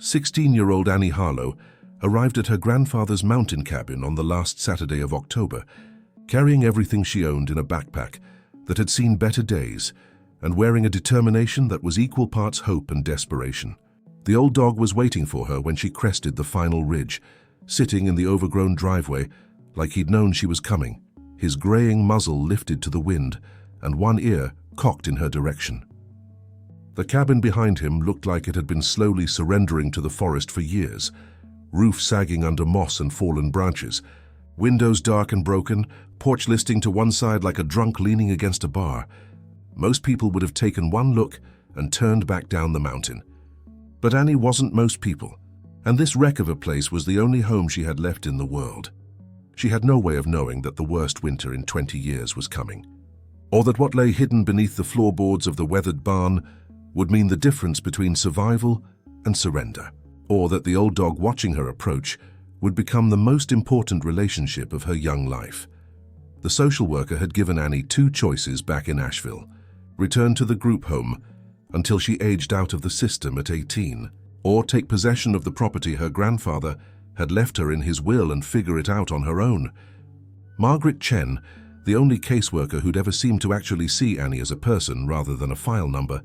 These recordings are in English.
16-year-old Annie Harlow arrived at her grandfather's mountain cabin on the last Saturday of October, carrying everything she owned in a backpack that had seen better days and wearing a determination that was equal parts hope and desperation. The old dog was waiting for her when she crested the final ridge, sitting in the overgrown driveway like he'd known she was coming, his graying muzzle lifted to the wind and one ear cocked in her direction. The cabin behind him looked like it had been slowly surrendering to the forest for years, roof sagging under moss and fallen branches, windows dark and broken, porch listing to one side like a drunk leaning against a bar. Most people would have taken one look and turned back down the mountain. But Annie wasn't most people, and this wreck of a place was the only home she had left in the world. She had no way of knowing that the worst winter in 20 years was coming, or that what lay hidden beneath the floorboards of the weathered barn would mean the difference between survival and surrender, or that the old dog watching her approach would become the most important relationship of her young life. The social worker had given Annie two choices back in Asheville: return to the group home until she aged out of the system at 18, or take possession of the property her grandfather had left her in his will and figure it out on her own. Margaret Chen, the only caseworker who'd ever seemed to actually see Annie as a person rather than a file number,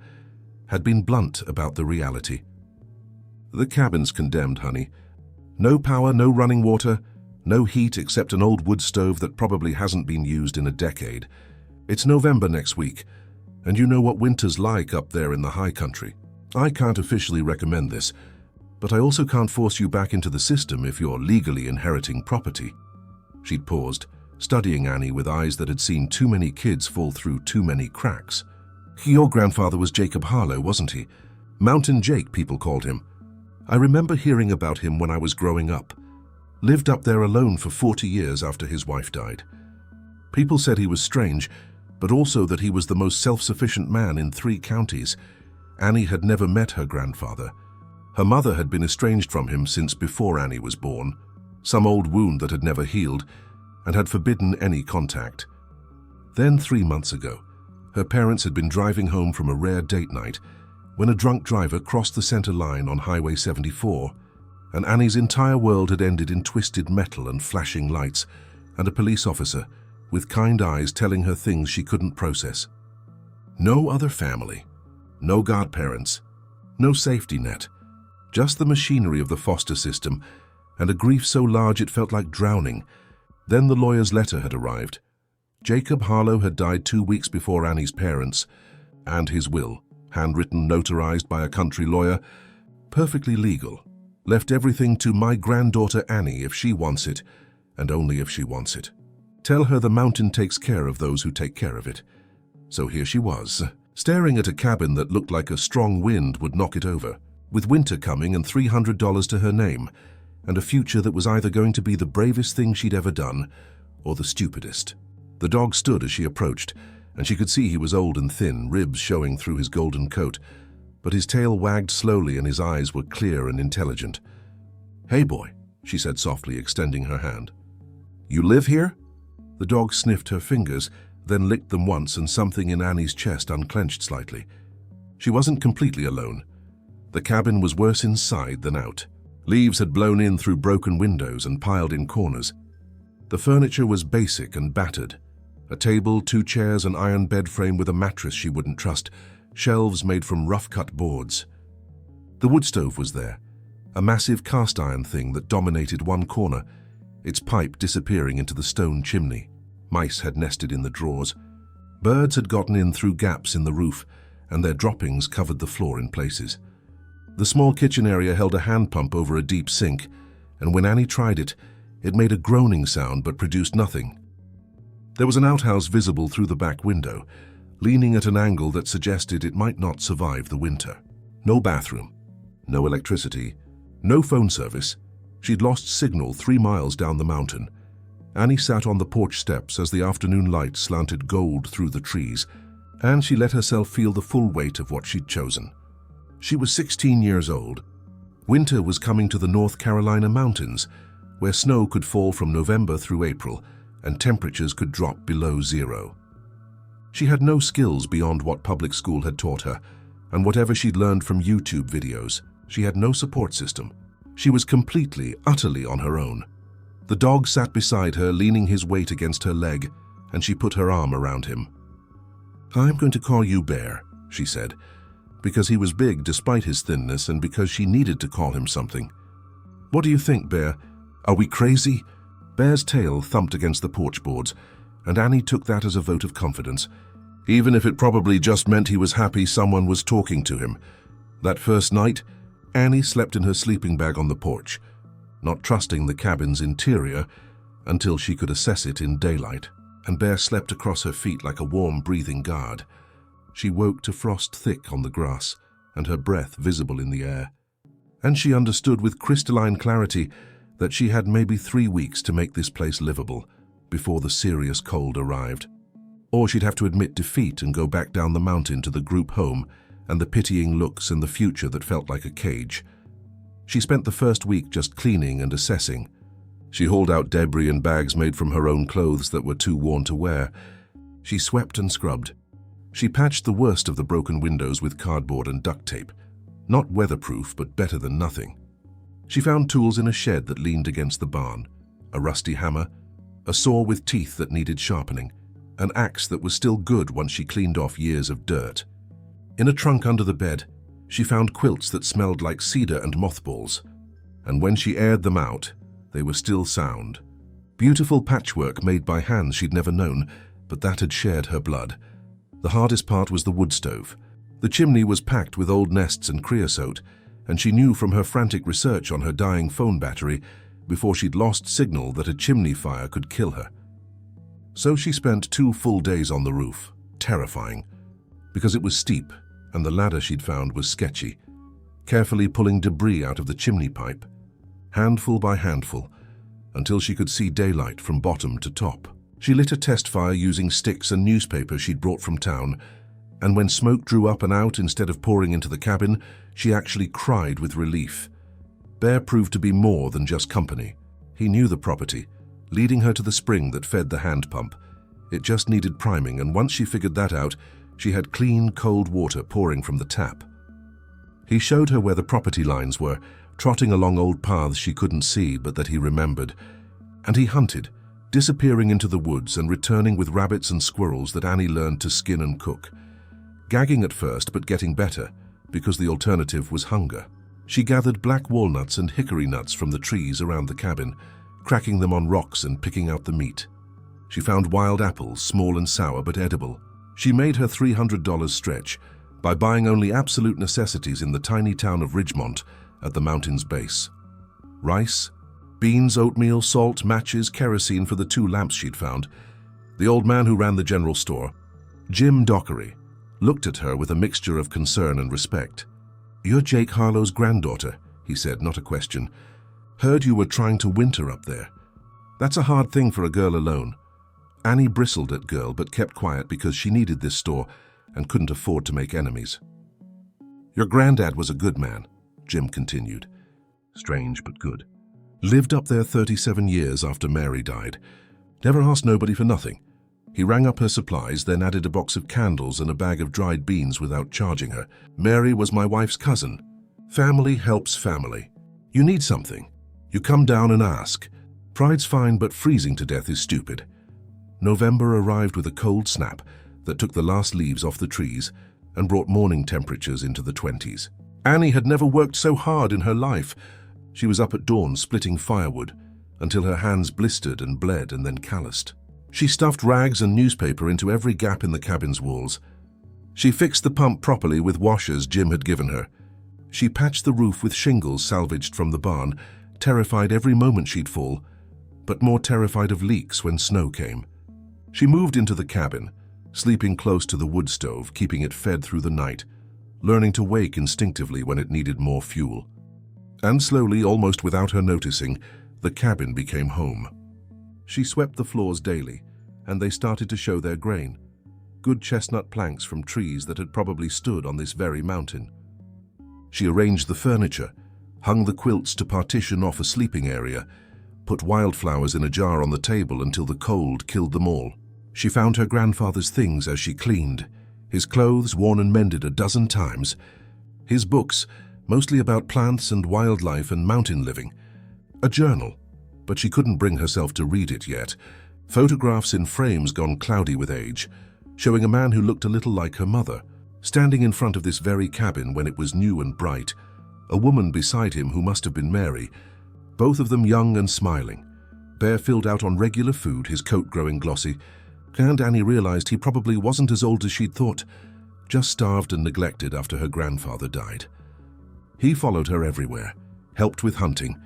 had been blunt about the reality. The cabin's condemned, honey. No power, no running water, no heat except an old wood stove that probably hasn't been used in a decade. It's November next week, and you know what winter's like up there in the high country. I can't officially recommend this, but I also can't force you back into the system if you're legally inheriting property. She'd paused, studying Annie with eyes that had seen too many kids fall through too many cracks. Your grandfather was Jacob Harlow, wasn't he? Mountain Jake, people called him. I remember hearing about him when I was growing up. Lived up there alone for 40 years after his wife died. People said he was strange, but also that he was the most self-sufficient man in 3 counties. Annie had never met her grandfather. Her mother had been estranged from him since before Annie was born, some old wound that had never healed, and had forbidden any contact. Then 3 months ago, her parents had been driving home from a rare date night when a drunk driver crossed the center line on Highway 74, and Annie's entire world had ended in twisted metal and flashing lights, and a police officer with kind eyes telling her things she couldn't process. No other family, no godparents, no safety net, just the machinery of the foster system, and a grief so large it felt like drowning. Then the lawyer's letter had arrived. Jacob Harlow had died 2 weeks before Annie's parents, and his will, handwritten, notarized by a country lawyer, perfectly legal, left everything to my granddaughter Annie if she wants it, and only if she wants it. Tell her the mountain takes care of those who take care of it. So here she was, staring at a cabin that looked like a strong wind would knock it over, with winter coming and $300 to her name, and a future that was either going to be the bravest thing she'd ever done or the stupidest. The dog stood as she approached, and she could see he was old and thin, ribs showing through his golden coat, but his tail wagged slowly and his eyes were clear and intelligent. "Hey, boy," she said softly, extending her hand. "You live here?" The dog sniffed her fingers, then licked them once, and something in Annie's chest unclenched slightly. She wasn't completely alone. The cabin was worse inside than out. Leaves had blown in through broken windows and piled in corners. The furniture was basic and battered. A table, 2 chairs, an iron bed frame with a mattress she wouldn't trust, shelves made from rough-cut boards. The wood stove was there, a massive cast-iron thing that dominated one corner, its pipe disappearing into the stone chimney. Mice had nested in the drawers. Birds had gotten in through gaps in the roof, and their droppings covered the floor in places. The small kitchen area held a hand pump over a deep sink, and when Annie tried it, it made a groaning sound but produced nothing. There was an outhouse visible through the back window, leaning at an angle that suggested it might not survive the winter. No bathroom, no electricity, no phone service. She'd lost signal 3 miles down the mountain. Annie sat on the porch steps as the afternoon light slanted gold through the trees, and she let herself feel the full weight of what she'd chosen. She was 16 years old. Winter was coming to the North Carolina mountains, where snow could fall from November through April, and temperatures could drop below 0. She had no skills beyond what public school had taught her, and whatever she'd learned from YouTube videos. She had no support system. She was completely, utterly on her own. The dog sat beside her, leaning his weight against her leg, and she put her arm around him. "I'm going to call you Bear," she said, because he was big despite his thinness and because she needed to call him something. "What do you think, Bear? Are we crazy?" Bear's tail thumped against the porch boards, and Annie took that as a vote of confidence, even if it probably just meant he was happy someone was talking to him. That first night, Annie slept in her sleeping bag on the porch, not trusting the cabin's interior until she could assess it in daylight, and Bear slept across her feet like a warm, breathing guard. She woke to frost thick on the grass and her breath visible in the air. And she understood with crystalline clarity that she had maybe 3 weeks to make this place livable before the serious cold arrived. Or she'd have to admit defeat and go back down the mountain to the group home and the pitying looks and the future that felt like a cage. She spent the first week just cleaning and assessing. She hauled out debris and bags made from her own clothes that were too worn to wear. She swept and scrubbed. She patched the worst of the broken windows with cardboard and duct tape. Not weatherproof, but better than nothing. She found tools in a shed that leaned against the barn. A rusty hammer, a saw with teeth that needed sharpening, an axe that was still good once she cleaned off years of dirt. In a trunk under the bed, she found quilts that smelled like cedar and mothballs, and when she aired them out, they were still sound. Beautiful patchwork made by hands she'd never known, but that had shared her blood. The hardest part was the wood stove. The chimney was packed with old nests and creosote, and she knew from her frantic research on her dying phone battery before she'd lost signal that a chimney fire could kill her. So she spent 2 full days on the roof, terrifying, because it was steep and the ladder she'd found was sketchy, carefully pulling debris out of the chimney pipe, handful by handful, until she could see daylight from bottom to top. She lit a test fire using sticks and newspaper she'd brought from town, and when smoke drew up and out instead of pouring into the cabin, she actually cried with relief. Bear proved to be more than just company. He knew the property, leading her to the spring that fed the hand pump. It just needed priming, and once she figured that out, she had clean, cold water pouring from the tap. He showed her where the property lines were, trotting along old paths she couldn't see but that he remembered. And he hunted, disappearing into the woods and returning with rabbits and squirrels that Annie learned to skin and cook. Gagging at first, but getting better, because the alternative was hunger. She gathered black walnuts and hickory nuts from the trees around the cabin, cracking them on rocks and picking out the meat. She found wild apples, small and sour but edible. She made her $300 stretch by buying only absolute necessities in the tiny town of Ridgemont at the mountain's base. Rice, beans, oatmeal, salt, matches, kerosene for the 2 lamps she'd found. The old man who ran the general store, Jim Dockery, looked at her with a mixture of concern and respect. "You're Jake Harlow's granddaughter," he said, not a question. "Heard you were trying to winter up there. That's a hard thing for a girl alone." Annie bristled at girl but kept quiet because she needed this store and couldn't afford to make enemies. "Your granddad was a good man," Jim continued. "Strange but good. Lived up there 37 years after Mary died. Never asked nobody for nothing. He rang up her supplies, then added a box of candles and a bag of dried beans without charging her. Mary was my wife's cousin. Family helps family. You need something. You come down and ask. Pride's fine, but freezing to death is stupid." November arrived with a cold snap that took the last leaves off the trees and brought morning temperatures into the 20s. Annie had never worked so hard in her life. She was up at dawn splitting firewood until her hands blistered and bled and then calloused. She stuffed rags and newspaper into every gap in the cabin's walls. She fixed the pump properly with washers Jim had given her. She patched the roof with shingles salvaged from the barn, terrified every moment she'd fall, but more terrified of leaks when snow came. She moved into the cabin, sleeping close to the wood stove, keeping it fed through the night, learning to wake instinctively when it needed more fuel. And slowly, almost without her noticing, the cabin became home. She swept the floors daily, and they started to show their grain. Good chestnut planks from trees that had probably stood on this very mountain. She arranged the furniture, hung the quilts to partition off a sleeping area, put wildflowers in a jar on the table until the cold killed them all. She found her grandfather's things as she cleaned, his clothes worn and mended a dozen times, his books, mostly about plants and wildlife and mountain living. A journal, but she couldn't bring herself to read it yet. Photographs in frames gone cloudy with age, showing a man who looked a little like her mother, standing in front of this very cabin when it was new and bright, a woman beside him who must have been Mary, both of them young and smiling. Bear filled out on regular food, his coat growing glossy, and Annie realized he probably wasn't as old as she'd thought, just starved and neglected after her grandfather died. He followed her everywhere, helped with hunting,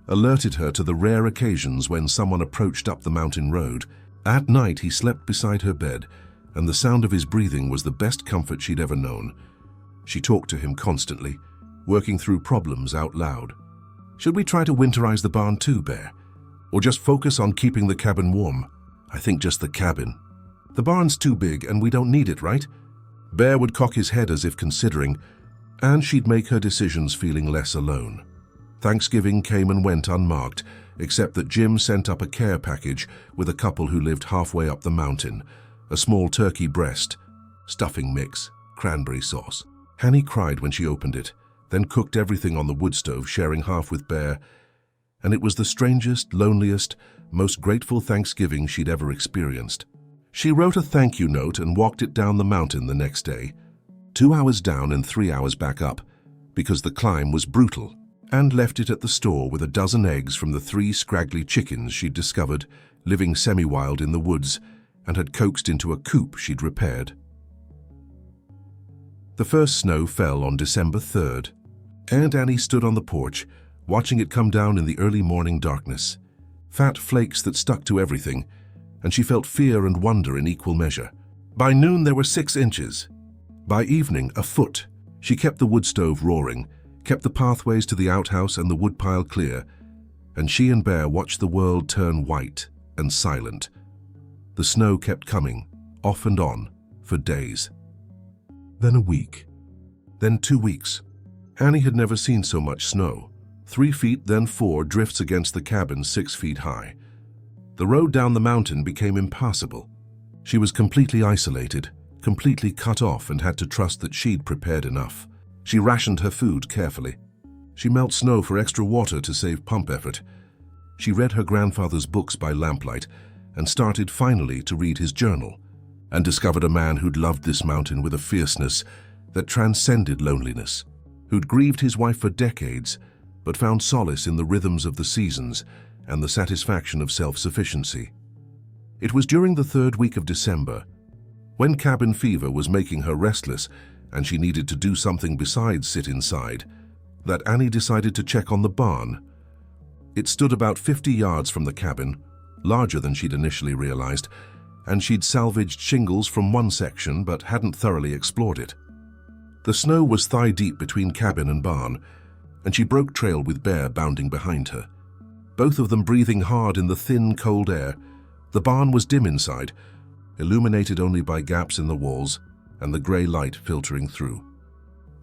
alerted her to the rare occasions when someone approached up the mountain road. At night he slept beside her bed, and the sound of his breathing was the best comfort she'd ever known. She talked to him constantly, working through problems out loud. "Should we try to winterize the barn too, Bear? Or just focus on keeping the cabin warm?" "I think just the cabin. The barn's too big and we don't need it, right?" Bear would cock his head as if considering, and she'd make her decisions feeling less alone. Thanksgiving came and went unmarked, except that Jim sent up a care package with a couple who lived halfway up the mountain, a small turkey breast, stuffing mix, cranberry sauce. Annie cried when she opened it, then cooked everything on the wood stove, sharing half with Bear, and it was the strangest, loneliest, most grateful Thanksgiving she'd ever experienced. She wrote a thank you note and walked it down the mountain the next day, 2 hours down and 3 hours back up, because the climb was brutal, and left it at the store with a dozen eggs from the 3 scraggly chickens she'd discovered living semi-wild in the woods and had coaxed into a coop she'd repaired. The first snow fell on December 3rd, and Annie stood on the porch, watching it come down in the early morning darkness. Fat flakes that stuck to everything, and she felt fear and wonder in equal measure. By noon there were 6 inches. By evening, a foot. She kept the wood stove roaring, kept the pathways to the outhouse and the woodpile clear, and she and Bear watched the world turn white and silent. The snow kept coming, off and on, for days. Then a week. Then 2 weeks. Annie had never seen so much snow. 3 feet, then 4 drifts against the cabin 6 feet high. The road down the mountain became impassable. She was completely isolated, completely cut off, and had to trust that she'd prepared enough. She rationed her food carefully. She melted snow for extra water to save pump effort. She read her grandfather's books by lamplight and started finally to read his journal, and discovered a man who'd loved this mountain with a fierceness that transcended loneliness, who'd grieved his wife for decades but found solace in the rhythms of the seasons and the satisfaction of self-sufficiency. It was during the 3rd week of December, when cabin fever was making her restless and she needed to do something besides sit inside, that Annie decided to check on the barn. It stood about 50 yards from the cabin, larger than she'd initially realized, and she'd salvaged shingles from one section but hadn't thoroughly explored it. The snow was thigh-deep between cabin and barn, and she broke trail with Bear bounding behind her. Both of them breathing hard in the thin, cold air. The barn was dim inside, illuminated only by gaps in the walls and the grey light filtering through.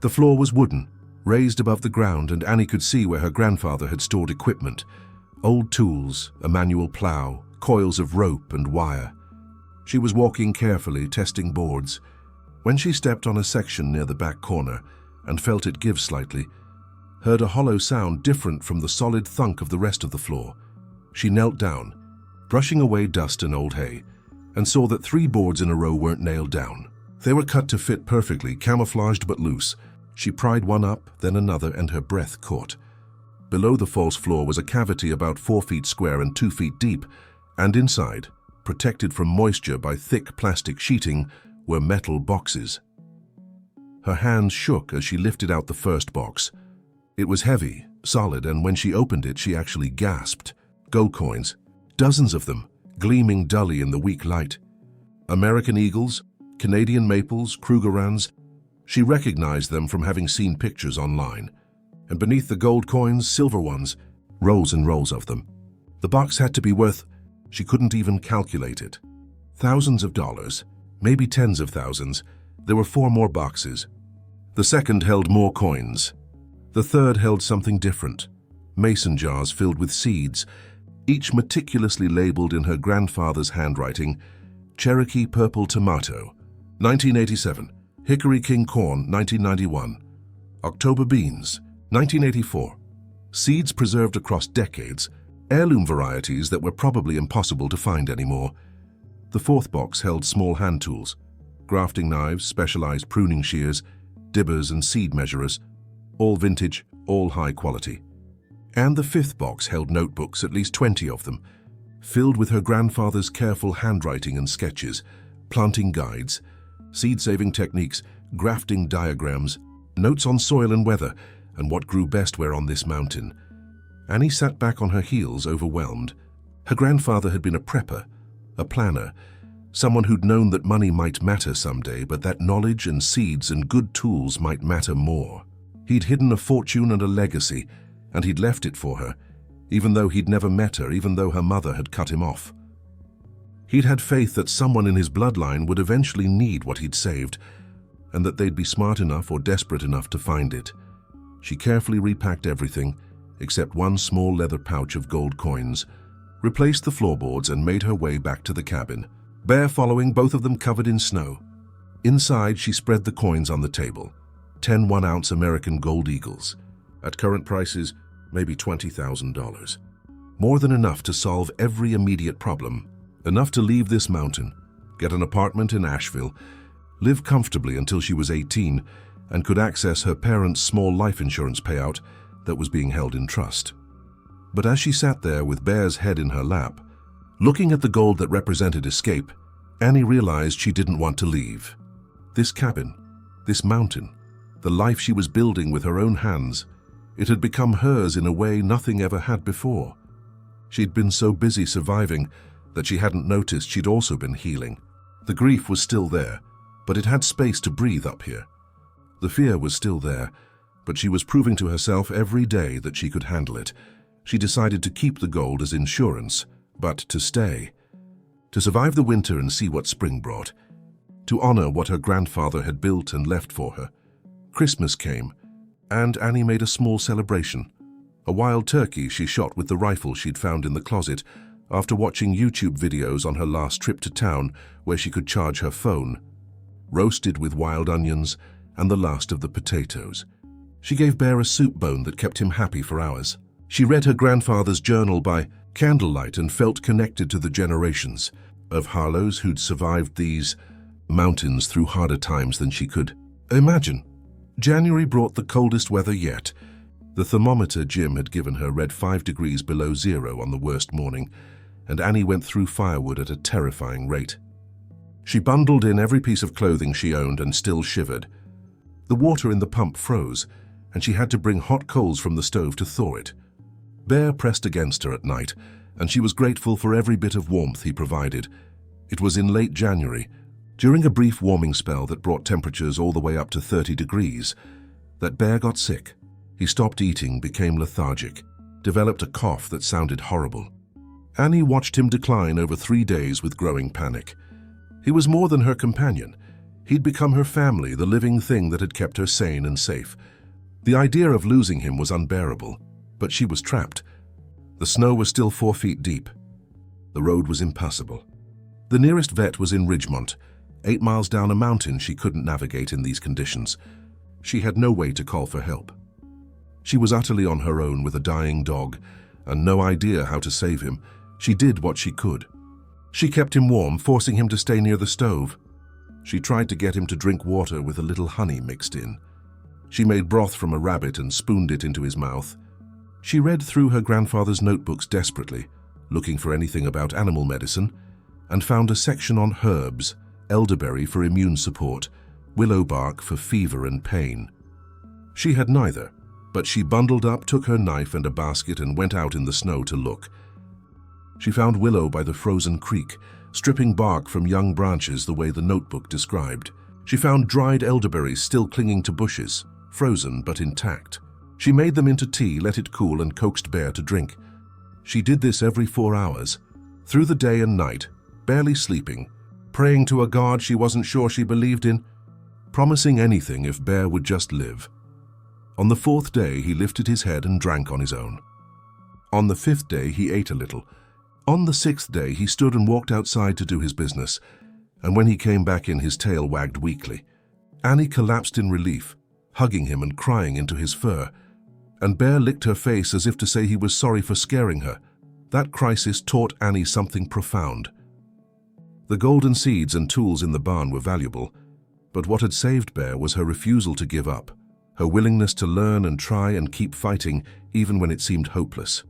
The floor was wooden, raised above the ground, and Annie could see where her grandfather had stored equipment. Old tools, a manual plow, coils of rope and wire. She was walking carefully, testing boards. When she stepped on a section near the back corner and felt it give slightly, heard a hollow sound different from the solid thunk of the rest of the floor. She knelt down, brushing away dust and old hay, and saw that 3 boards in a row weren't nailed down. They were cut to fit perfectly, camouflaged but loose. She pried one up, then another, and her breath caught. Below the false floor was a cavity about 4 feet square and 2 feet deep, and inside, protected from moisture by thick plastic sheeting, were metal boxes. Her hands shook as she lifted out the first box. It was heavy, solid, and when she opened it, she actually gasped. Gold coins, dozens of them, gleaming dully in the weak light. American eagles, Canadian maples, Krugerrands. She recognized them from having seen pictures online. And beneath the gold coins, silver ones, rolls and rolls of them. The box had to be worth, she couldn't even calculate it. Thousands of dollars, maybe tens of thousands. There were 4 more boxes. The second held more coins. The third held something different. Mason jars filled with seeds, each meticulously labeled in her grandfather's handwriting, Cherokee Purple Tomato, 1987, Hickory King Corn, 1991, October beans, 1984. Seeds preserved across decades, heirloom varieties that were probably impossible to find anymore. The fourth box held small hand tools, grafting knives, specialized pruning shears, dibbers and seed measurers, all vintage, all high quality. And the fifth box held notebooks, at least 20 of them, filled with her grandfather's careful handwriting and sketches, planting guides, seed-saving techniques, grafting diagrams, notes on soil and weather, and what grew best where on this mountain. Annie sat back on her heels, overwhelmed. Her grandfather had been a prepper, a planner, someone who'd known that money might matter someday, but that knowledge and seeds and good tools might matter more. He'd hidden a fortune and a legacy, and he'd left it for her, even though he'd never met her, even though her mother had cut him off. He'd had faith that someone in his bloodline would eventually need what he'd saved, and that they'd be smart enough or desperate enough to find it. She carefully repacked everything, except one small leather pouch of gold coins, replaced the floorboards and made her way back to the cabin, Bear following, both of them covered in snow. Inside, she spread the coins on the table, 10 one-ounce American gold eagles. At current prices, maybe $20,000. More than enough to solve every immediate problem, enough to leave this mountain, get an apartment in Asheville, live comfortably until she was 18 and could access her parents' small life insurance payout that was being held in trust. But as she sat there with Bear's head in her lap, looking at the gold that represented escape, Annie realized she didn't want to leave. This cabin, this mountain, the life she was building with her own hands, it had become hers in a way nothing ever had before. She'd been so busy surviving that she hadn't noticed she'd also been healing. The grief was still there, but it had space to breathe up here. The fear was still there, but she was proving to herself every day that she could handle it. She decided to keep the gold as insurance, but to stay. To survive the winter and see what spring brought. To honor what her grandfather had built and left for her. Christmas came, and Annie made a small celebration. A wild turkey she shot with the rifle she'd found in the closet after watching YouTube videos on her last trip to town where she could charge her phone. Roasted with wild onions and the last of the potatoes. She gave Bear a soup bone that kept him happy for hours. She read her grandfather's journal by candlelight and felt connected to the generations of Harlows who'd survived these mountains through harder times than she could imagine. January brought the coldest weather yet. The thermometer Jim had given her read 5 degrees below zero on the worst morning, and Annie went through firewood at a terrifying rate. She bundled in every piece of clothing she owned and still shivered. The water in the pump froze, and she had to bring hot coals from the stove to thaw it. Bear pressed against her at night, and she was grateful for every bit of warmth he provided. It was in late January, during a brief warming spell that brought temperatures all the way up to 30 degrees, that Bear got sick. He stopped eating, became lethargic, developed a cough that sounded horrible. Annie watched him decline over 3 days with growing panic. He was more than her companion. He'd become her family, the living thing that had kept her sane and safe. The idea of losing him was unbearable, but she was trapped. The snow was still 4 feet deep. The road was impassable. The nearest vet was in Ridgemont, 8 miles down a mountain she couldn't navigate in these conditions. She had no way to call for help. She was utterly on her own with a dying dog, and no idea how to save him. She did what she could. She kept him warm, forcing him to stay near the stove. She tried to get him to drink water with a little honey mixed in. She made broth from a rabbit and spooned it into his mouth. She read through her grandfather's notebooks desperately, looking for anything about animal medicine, and found a section on herbs, elderberry for immune support, willow bark for fever and pain. She had neither, but she bundled up, took her knife and a basket and went out in the snow to look. She found willow by the frozen creek, stripping bark from young branches the way the notebook described. She found dried elderberries still clinging to bushes, frozen but intact. She made them into tea, let it cool, and coaxed Bear to drink. She did this every 4 hours, through the day and night, barely sleeping, praying to a God she wasn't sure she believed in, promising anything if Bear would just live. On the 4th day, he lifted his head and drank on his own. On the 5th day, he ate a little. On the 6th day, he stood and walked outside to do his business, and when he came back in, his tail wagged weakly. Annie collapsed in relief, hugging him and crying into his fur. And Bear licked her face as if to say he was sorry for scaring her. That crisis taught Annie something profound. The golden seeds and tools in the barn were valuable, but what had saved Bear was her refusal to give up, her willingness to learn and try and keep fighting even when it seemed hopeless.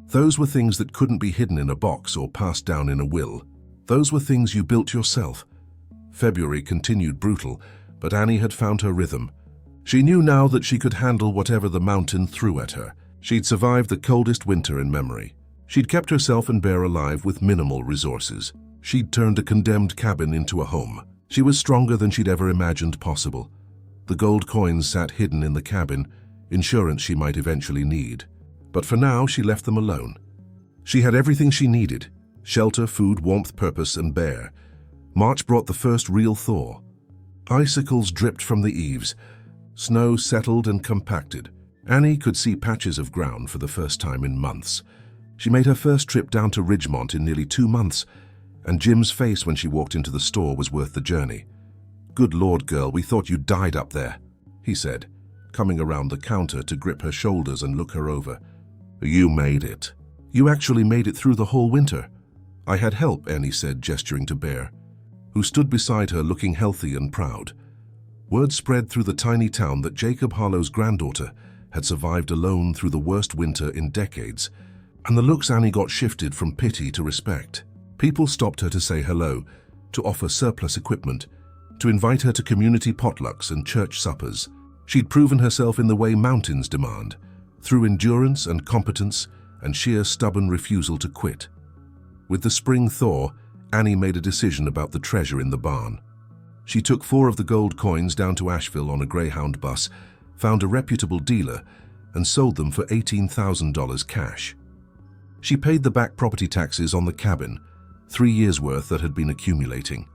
Those were things that couldn't be hidden in a box or passed down in a will. Those were things you built yourself. February continued brutal, but Annie had found her rhythm. She knew now that she could handle whatever the mountain threw at her. She'd survived the coldest winter in memory. She'd kept herself and Bear alive with minimal resources. She'd turned a condemned cabin into a home. She was stronger than she'd ever imagined possible. The gold coins sat hidden in the cabin, insurance she might eventually need. But for now, she left them alone. She had everything she needed: shelter, food, warmth, purpose, and Bear. March brought the first real thaw. Icicles dripped from the eaves. Snow settled and compacted. Annie could see patches of ground for the first time in months. She made her first trip down to Ridgemont in nearly 2 months, and Jim's face when she walked into the store was worth the journey. "Good Lord, girl, we thought you died up there," he said, coming around the counter to grip her shoulders and look her over. "You made it. You actually made it through the whole winter." "I had help," Annie said, gesturing to Bear, who stood beside her looking healthy and proud. Word spread through the tiny town that Jacob Harlow's granddaughter had survived alone through the worst winter in decades, and the looks Annie got shifted from pity to respect. People stopped her to say hello, to offer surplus equipment, to invite her to community potlucks and church suppers. She'd proven herself in the way mountains demand, through endurance and competence and sheer stubborn refusal to quit. With the spring thaw, Annie made a decision about the treasure in the barn. She took 4 of the gold coins down to Asheville on a Greyhound bus, found a reputable dealer, and sold them for $18,000 cash. She paid the back property taxes on the cabin, 3 years' worth that had been accumulating.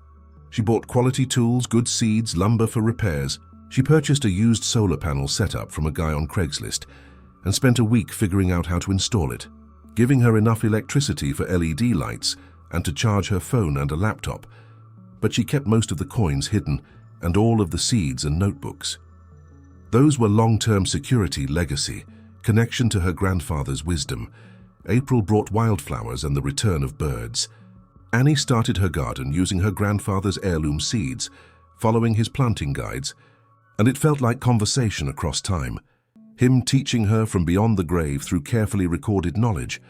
She bought quality tools, good seeds, lumber for repairs. She purchased a used solar panel setup from a guy on Craigslist and spent a week figuring out how to install it, giving her enough electricity for LED lights and to charge her phone and a laptop. But she kept most of the coins hidden and all of the seeds and notebooks. Those were long-term security, legacy, connection to her grandfather's wisdom. April brought wildflowers and the return of birds. Annie started her garden using her grandfather's heirloom seeds, following his planting guides, and it felt like conversation across time, him teaching her from beyond the grave through carefully recorded knowledge.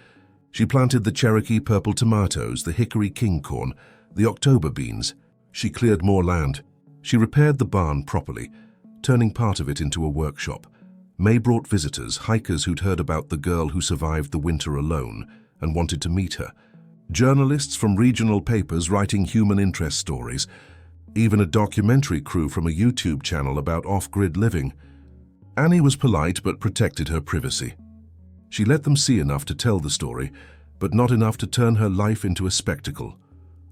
She planted the Cherokee purple tomatoes, the hickory king corn, the October beans. She cleared more land. She repaired the barn properly, turning part of it into a workshop. May brought visitors, hikers who'd heard about the girl who survived the winter alone and wanted to meet her. Journalists from regional papers writing human interest stories, even a documentary crew from a YouTube channel about off-grid living. Annie was polite but protected her privacy. She let them see enough to tell the story, but not enough to turn her life into a spectacle.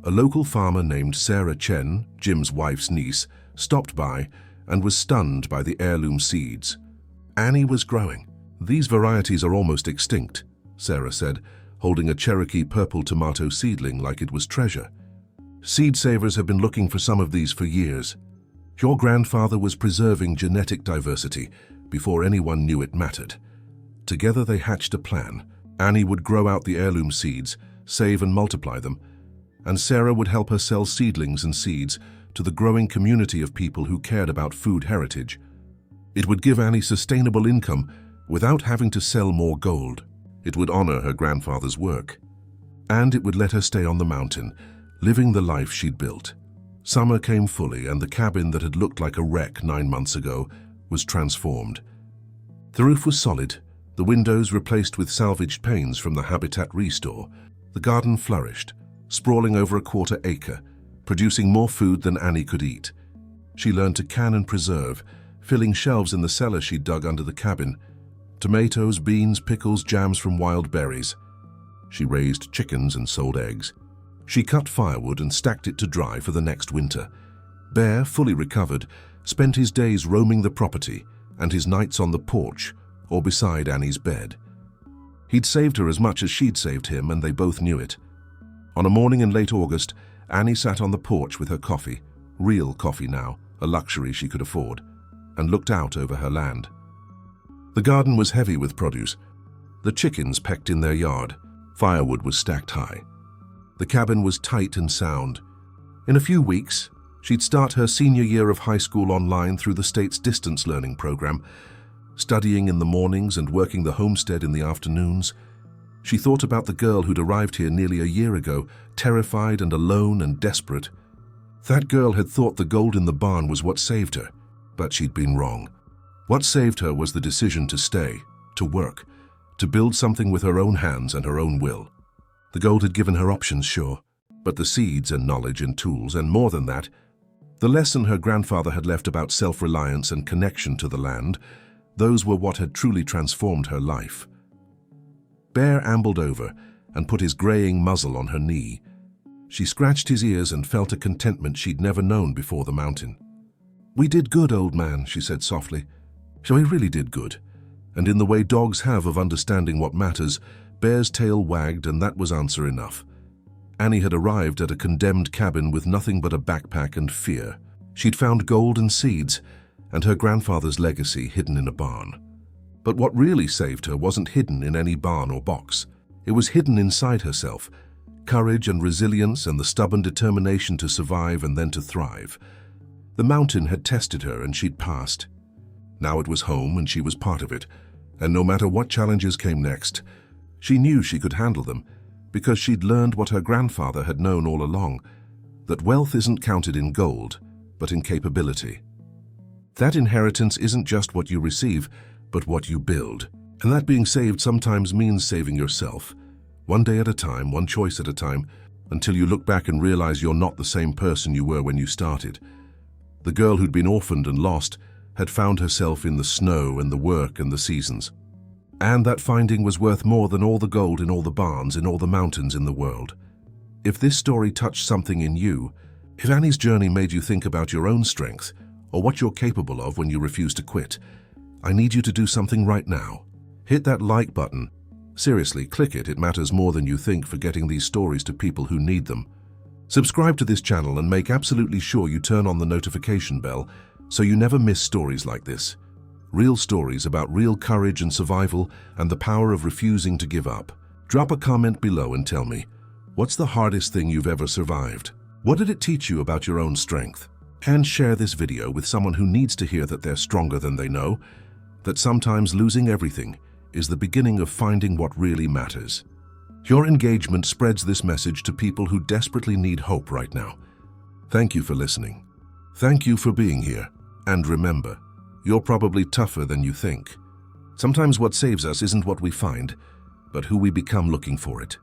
A local farmer named Sarah Chen, Jim's wife's niece, stopped by and was stunned by the heirloom seeds. Annie was growing. "These varieties are almost extinct," Sarah said, holding a Cherokee purple tomato seedling like it was treasure. "Seed savers have been looking for some of these for years. Your grandfather was preserving genetic diversity before anyone knew it mattered." Together they hatched a plan. Annie would grow out the heirloom seeds, save and multiply them, and Sarah would help her sell seedlings and seeds to the growing community of people who cared about food heritage. It would give Annie sustainable income without having to sell more gold. It would honor her grandfather's work. And it would let her stay on the mountain, living the life she'd built. Summer came fully, and the cabin that had looked like a wreck 9 months ago was transformed. The roof was solid, the windows replaced with salvaged panes from the Habitat Restore. The garden flourished, sprawling over a 1/4 acre, producing more food than Annie could eat. She learned to can and preserve, filling shelves in the cellar she'd dug under the cabin. Tomatoes, beans, pickles, jams from wild berries. She raised chickens and sold eggs. She cut firewood and stacked it to dry for the next winter. Bear, fully recovered, spent his days roaming the property and his nights on the porch or beside Annie's bed. He'd saved her as much as she'd saved him, and they both knew it. On a morning in late August, Annie sat on the porch with her coffee, real coffee now, a luxury she could afford. and looked out over her land. The garden was heavy with produce. The chickens pecked in their yard. Firewood was stacked high. The cabin was tight and sound. In a few weeks, she'd start her senior year of high school online through the state's distance learning program, studying in the mornings and working the homestead in the afternoons. She thought about the girl who'd arrived here nearly a year ago, terrified and alone and desperate. That girl had thought the gold in the barn was what saved her, but she'd been wrong. What saved her was the decision to stay, to work, to build something with her own hands and her own will. The gold had given her options, sure, but the seeds and knowledge and tools, and more than that, the lesson her grandfather had left about self-reliance and connection to the land, those were what had truly transformed her life. Bear ambled over and put his graying muzzle on her knee. She scratched his ears and felt a contentment she'd never known before the mountain. "We did good, old man," she said softly. "So we really did good." And in the way dogs have of understanding what matters, Bear's tail wagged, and that was answer enough. Annie had arrived at a condemned cabin with nothing but a backpack and fear. She'd found gold and seeds, and her grandfather's legacy hidden in a barn. But what really saved her wasn't hidden in any barn or box. It was hidden inside herself. Courage and resilience and the stubborn determination to survive and then to thrive. The mountain had tested her and she'd passed. Now it was home and she was part of it, and no matter what challenges came next, she knew she could handle them because she'd learned what her grandfather had known all along, that wealth isn't counted in gold, but in capability. That inheritance isn't just what you receive, but what you build. And that being saved sometimes means saving yourself, one day at a time, one choice at a time, until you look back and realize you're not the same person you were when you started. The girl who'd been orphaned and lost had found herself in the snow and the work and the seasons. And that finding was worth more than all the gold in all the barns, in all the mountains in the world. If this story touched something in you, if Annie's journey made you think about your own strength, or what you're capable of when you refuse to quit, I need you to do something right now. Hit that like button. Seriously, click it. It matters more than you think for getting these stories to people who need them. Subscribe to this channel and make absolutely sure you turn on the notification bell so you never miss stories like this. Real stories about real courage and survival and the power of refusing to give up. Drop a comment below and tell me, what's the hardest thing you've ever survived? What did it teach you about your own strength? And share this video with someone who needs to hear that they're stronger than they know, that sometimes losing everything is the beginning of finding what really matters. Your engagement spreads this message to people who desperately need hope right now. Thank you for listening. Thank you for being here. And remember, you're probably tougher than you think. Sometimes what saves us isn't what we find, but who we become looking for it.